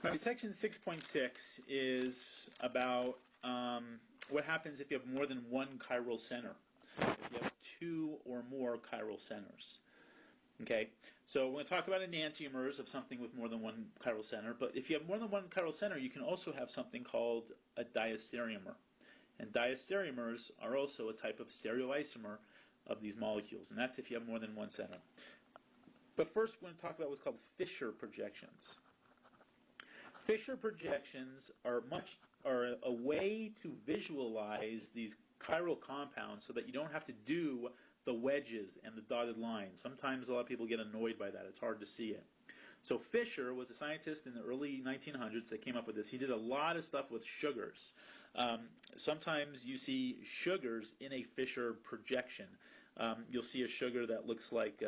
All right, section 6.6 is about what happens if you have more than one chiral center. If you have two or more chiral centers. Okay, so we're going to talk about enantiomers of something with more than one chiral center, but if you have more than one chiral center, you can also have something called a diastereomer. And diastereomers are also a type of stereoisomer of these molecules, and that's if you have more than one center. But first, we're going to talk about what's called Fischer projections. Fischer projections are a way to visualize these chiral compounds so that you don't have to do the wedges and the dotted lines. Sometimes a lot of people get annoyed by that. It's hard to see it. So Fischer was a scientist in the early 1900s that came up with this. He did a lot of stuff with sugars. Sometimes you see sugars in a Fischer projection. You'll see a sugar that looks like,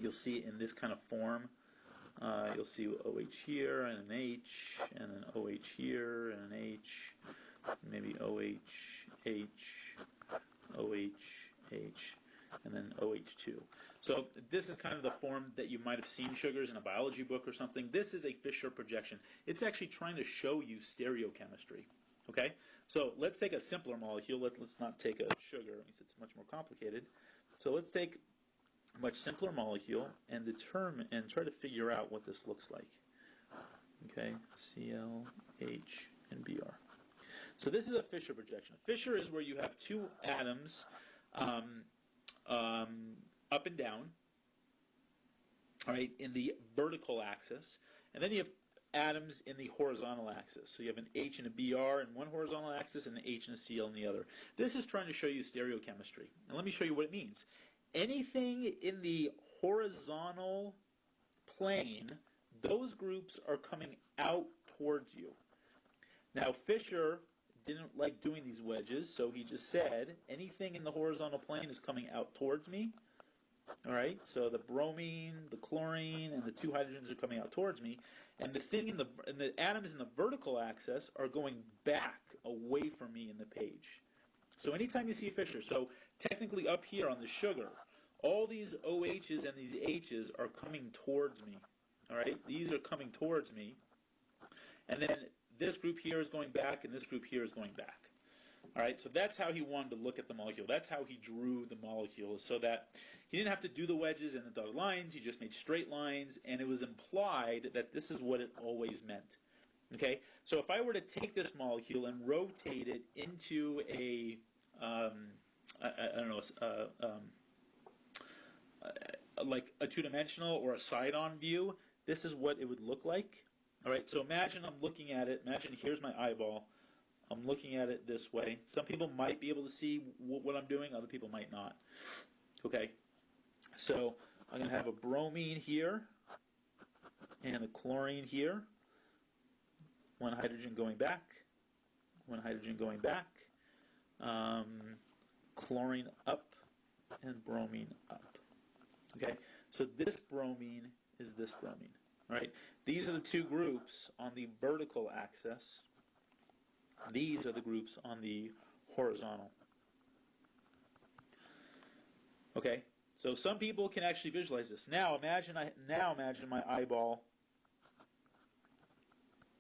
you'll see it in this kind of form. You'll see OH here, and an H, and an OH here, and an H, maybe OH, H, OH, H, and then OH2. So this is kind of the form that you might have seen sugars in a biology book or something. This is a Fischer projection. It's actually trying to show you stereochemistry. Okay? So let's take a simpler molecule. Let's not take a sugar. It's much more complicated. So let's take a much simpler molecule and try to figure out what this looks like. Okay, Cl, H, and Br. So this is a Fischer projection. Fischer is where you have two atoms up and down, all right, in the vertical axis, and then you have atoms in the horizontal axis. So you have an H and a Br in one horizontal axis and an H and a Cl in the other. This is trying to show you stereochemistry. And let me show you what it means. Anything in the horizontal plane, those groups are coming out towards you. Now, Fischer didn't like doing these wedges, so he just said, anything in the horizontal plane is coming out towards me. All right, so the bromine, the chlorine, and the two hydrogens are coming out towards me, and the atoms in the vertical axis are going back away from me in the page. So anytime you see Fischer, so technically up here on the sugar, all these OHs and these Hs are coming towards me. All right, these are coming towards me, and then this group here is going back, and this group here is going back. All right, so that's how he wanted to look at the molecule. That's how he drew the molecule, so that he didn't have to do the wedges and the dotted lines. He just made straight lines, and it was implied that this is what it always meant. Okay, so if I were to take this molecule and rotate it into a, like a two-dimensional or a side-on view, this is what it would look like. All right, so imagine I'm looking at it. Imagine here's my eyeball. I'm looking at it this way. Some people might be able to see what I'm doing. Other people might not. Okay, so I'm going to have a bromine here and a chlorine here. One hydrogen going back. One hydrogen going back. Chlorine up and bromine up. Okay, so this bromine is this bromine. All right, these are the two groups on the vertical axis. These are the groups on the horizontal. Okay, so some people can actually visualize this. Now imagine my eyeball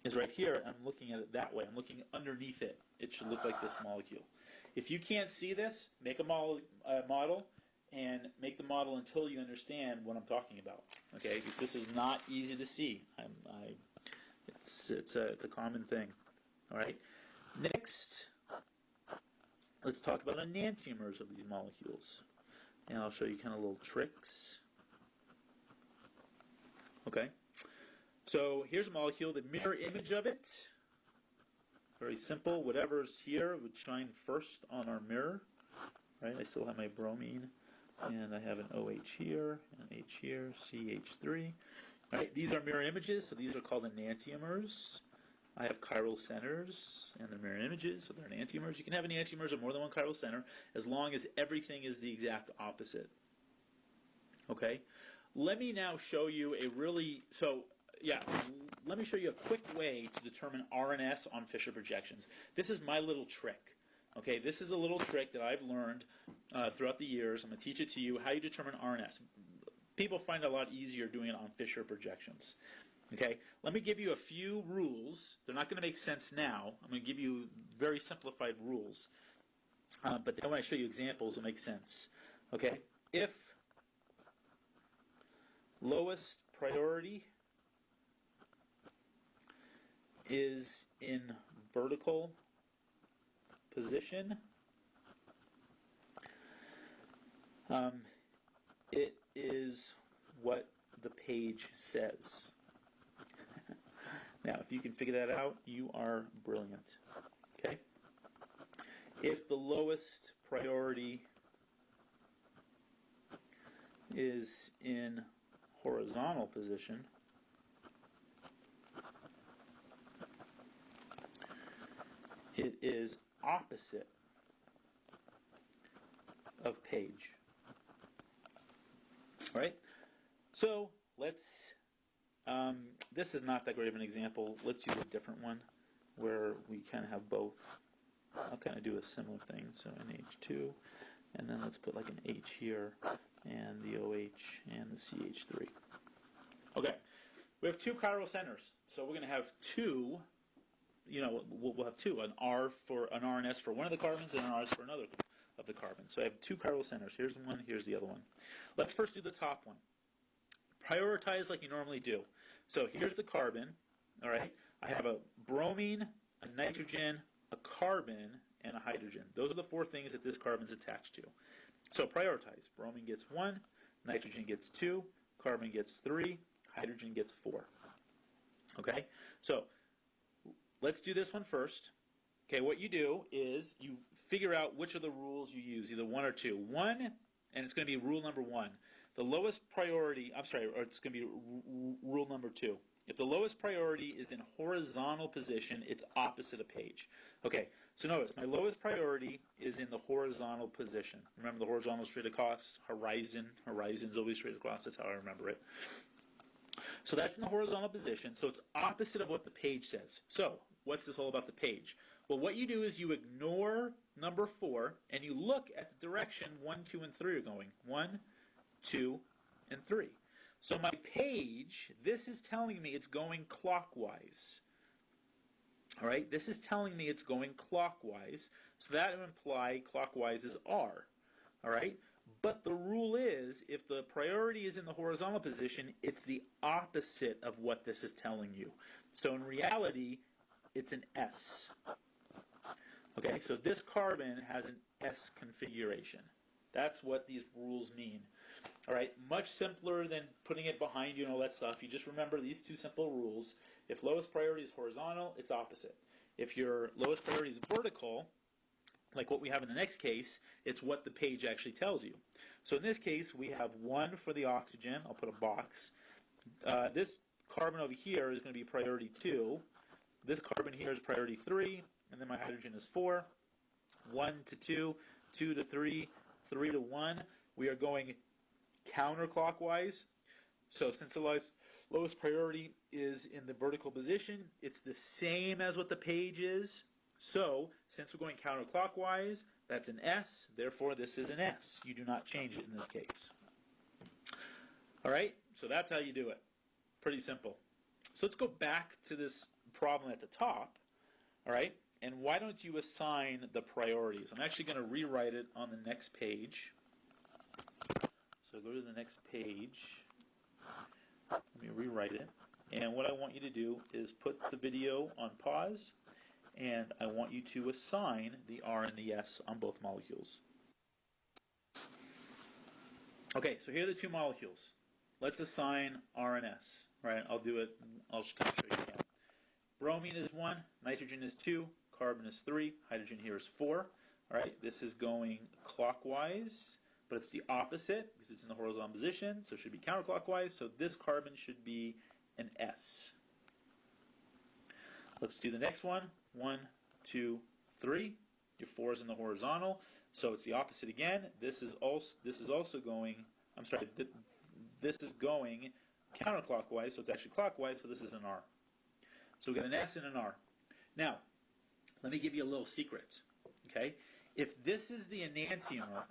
is right here, and I'm looking at it that way. I'm looking underneath it. It should look like this molecule. If you can't see this, make a model, and make the model until you understand what I'm talking about. Okay, because this is not easy to see. It's a common thing. All right. Next, let's talk about enantiomers of these molecules, and I'll show you kind of little tricks. Okay. So here's a molecule, the mirror image of it. Very simple. Whatever's here would shine first on our mirror. Right? I still have my bromine, and I have an OH here, an H here, CH3. All right, these are mirror images, so these are called enantiomers. I have chiral centers, and they're mirror images, so they're enantiomers. You can have enantiomers of more than one chiral center, as long as everything is the exact opposite. Okay? Let me now show you let me show you a quick way to determine RNS on Fischer projections. This is my little trick. Okay, this is a little trick that I've learned throughout the years. I'm going to teach it to you, how you determine RNS. People find it a lot easier doing it on Fischer projections. Okay, let me give you a few rules. They're not going to make sense now. I'm going to give you very simplified rules. But then when I show you examples, it'll make sense. Okay, if lowest priority is in vertical position, it is what the page says. Now, if you can figure that out, you are brilliant. Okay? If the lowest priority is in horizontal position, it is opposite of page. All right? So let's, this is not that great of an example. Let's use a different one where we kind of have both. I'll kind of do a similar thing. So NH2, and then let's put like an H here, and the OH, and the CH3. Okay, we have two chiral centers. So we're going to have two, we'll have two, an R and S for one of the carbons, and an RS for another of the carbons. So I have two chiral centers. Here's one, here's the other one. Let's first do the top one. Prioritize like you normally do. So here's the carbon, all right? I have a bromine, a nitrogen, a carbon, and a hydrogen. Those are the four things that this carbon is attached to. So prioritize. Bromine gets 1, nitrogen gets 2, carbon gets 3, hydrogen gets 4. Okay? So let's do this one first. Okay, what you do is you figure out which of the rules you use, either 1 or 2. 1, and it's going to be rule number 1. The lowest priority, or it's going to be rule number 2. If the lowest priority is in horizontal position, it's opposite of page. Okay, so notice, my lowest priority is in the horizontal position. Remember the horizontal straight across, horizon's always straight across, that's how I remember it. So that's in the horizontal position, so it's opposite of what the page says. So, what's this all about the page? Well, what you do is you ignore number 4, and you look at the direction 1, 2, and 3 are going. 1, 2, and 3. So my page, this is telling me it's going clockwise. All right, this is telling me it's going clockwise. So that would imply clockwise is R. All right, but the rule is if the priority is in the horizontal position, it's the opposite of what this is telling you. So in reality, it's an S. Okay, so this carbon has an S configuration. That's what these rules mean. All right, much simpler than putting it behind you and all that stuff. You just remember these two simple rules. If lowest priority is horizontal, it's opposite. If your lowest priority is vertical, like what we have in the next case, it's what the page actually tells you. So in this case, we have 1 for the oxygen. I'll put a box. This carbon over here is going to be priority 2. This carbon here is priority 3, and then my hydrogen is 4. 1 to 2, 2 to 3, 3 to 1. We are going counterclockwise. So since the lowest priority is in the vertical position, it's the same as what the page is. So since we're going counterclockwise, that's an S. Therefore, this is an S. You do not change it in this case. All right, so that's how you do it. Pretty simple. So let's go back to this problem at the top. All right, and why don't you assign the priorities? I'm actually going to rewrite it on the next page. So go to the next page. Let me rewrite it. And what I want you to do is put the video on pause, and I want you to assign the R and the S on both molecules. Okay, so here are the two molecules. Let's assign R and S. Right? I'll do it. I'll just kind of show you again. Bromine is 1, nitrogen is 2, carbon is 3, hydrogen here is 4. All right, this is going clockwise, but it's the opposite because it's in the horizontal position, so it should be counterclockwise. So this carbon should be an S. Let's do the next one. 1, 2, 3. Your 4 is in the horizontal, so it's the opposite again. This is also going. I'm sorry. This is going counterclockwise, so it's actually clockwise. So this is an R. So we got an S and an R. Now, let me give you a little secret. Okay, if this is the enantiomer,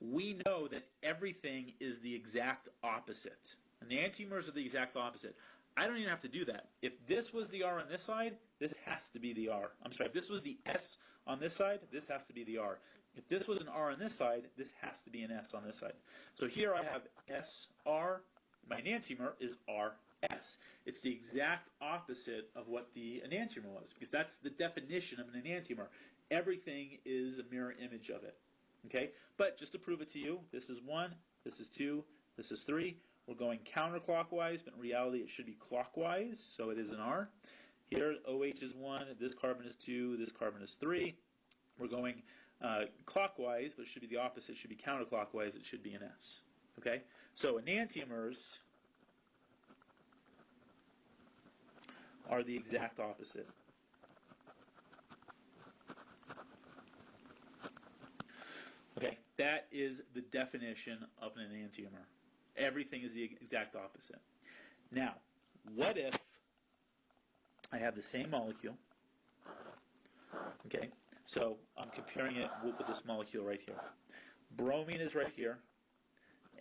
we know that everything is the exact opposite. Enantiomers are the exact opposite. I don't even have to do that. If this was the R on this side, this has to be the R. I'm sorry, if this was the S on this side, this has to be the R. If this was an R on this side, this has to be an S on this side. So here I have SR. My enantiomer is RS. It's the exact opposite of what the enantiomer was, because that's the definition of an enantiomer. Everything is a mirror image of it. Okay? But just to prove it to you, this is 1, this is 2, this is 3. We're going counterclockwise, but in reality it should be clockwise, so it is an R. Here, OH is 1, this carbon is 2, this carbon is 3. We're going clockwise, but it should be the opposite. It should be counterclockwise. It should be an S. Okay? So enantiomers are the exact opposite. Okay? That is the definition of an enantiomer. Everything is the exact opposite. Now, what if I have the same molecule? Okay? So I'm comparing it with this molecule right here. Bromine is right here.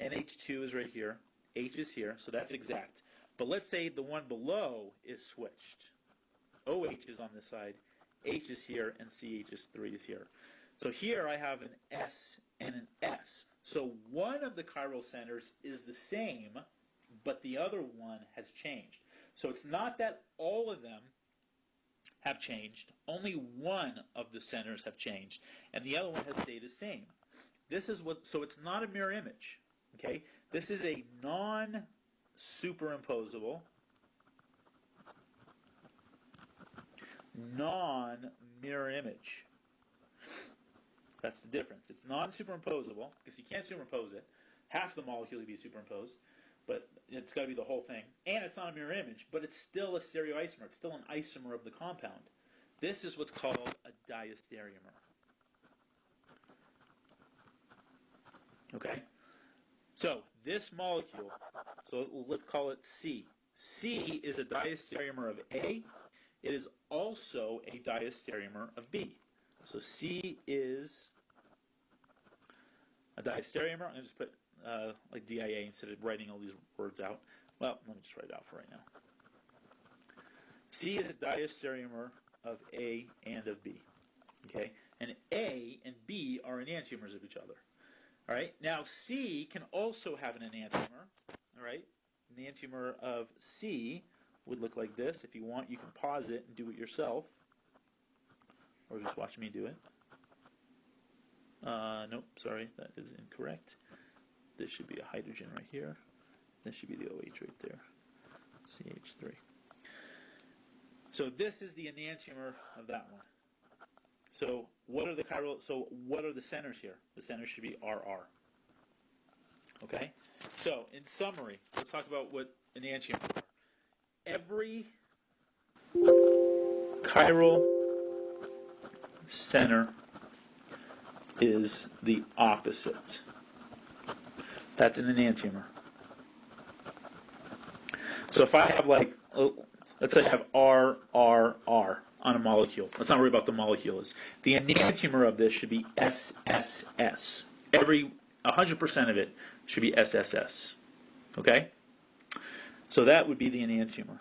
NH2 is right here. H is here, so that's exact. But let's say the one below is switched. OH is on this side, H is here, and CH3 is here. So here I have an S and an S. So one of the chiral centers is the same, but the other one has changed. So it's not that all of them have changed. Only one of the centers have changed, and the other one has stayed the same. This is what. So it's not a mirror image. Okay, this is a non-superimposable, non-mirror image. That's the difference. It's non-superimposable because you can't superimpose it. Half the molecule can be superimposed, but it's got to be the whole thing. And it's not a mirror image, but it's still a stereoisomer. It's still an isomer of the compound. This is what's called a diastereomer. Okay? So this molecule, so let's call it C. C is a diastereomer of A. It is also a diastereomer of B. So C is a diastereomer. I'm going to just put like DIA instead of writing all these words out. Well, let me just write it out for right now. C is a diastereomer of A and of B. Okay? And A and B are enantiomers of each other. All right? Now, C can also have an enantiomer. All right? An enantiomer of C would look like this. If you want, you can pause it and do it yourself. Or just watch me do it. Nope, sorry, that is incorrect. This should be a hydrogen right here. This should be the OH right there. CH3. So this is the enantiomer of that one. So what are the chiral? So what are the centers here? The centers should be RR. Okay. So in summary, let's talk about what enantiomers are. Every chiral center is the opposite. That's an enantiomer. So if I have like, let's say I have R, R, R on a molecule. Let's not worry about the molecule is. The enantiomer of this should be SSS. 100% of it should be SSS. Okay? So that would be the enantiomer.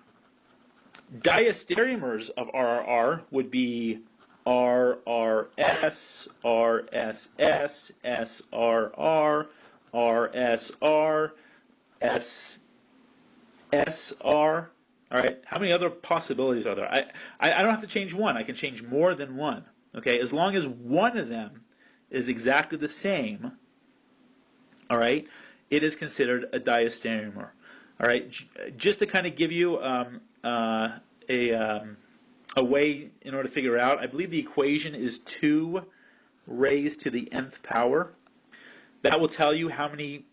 Diastereomers of RRR would be RRS, RSS, SRR, RSR, SSR. All right. How many other possibilities are there? I don't have to change one. I can change more than one. Okay. As long as one of them is exactly the same. All right. It is considered a diastereomer. All right. Just to kind of give you a way in order to figure it out, I believe the equation is 2 raised to the nth power. That will tell you how many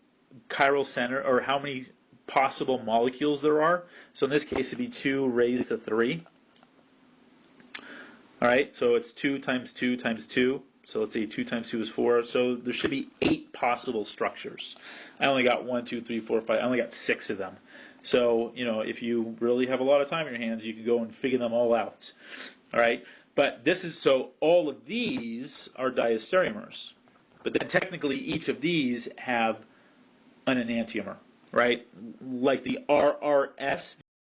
chiral center or how many possible molecules there are. So in this case, it'd be 2 raised to 3. All right, so it's 2 times 2 times 2. So let's say 2 times 2 is 4. So there should be 8 possible structures. I only got 1, 2, 3, 4, 5. I only got 6 of them. So, you know, if you really have a lot of time in your hands, you could go and figure them all out. All right, but this is so all of these are diastereomers. But then technically each of these have an enantiomer, right? Like the RRS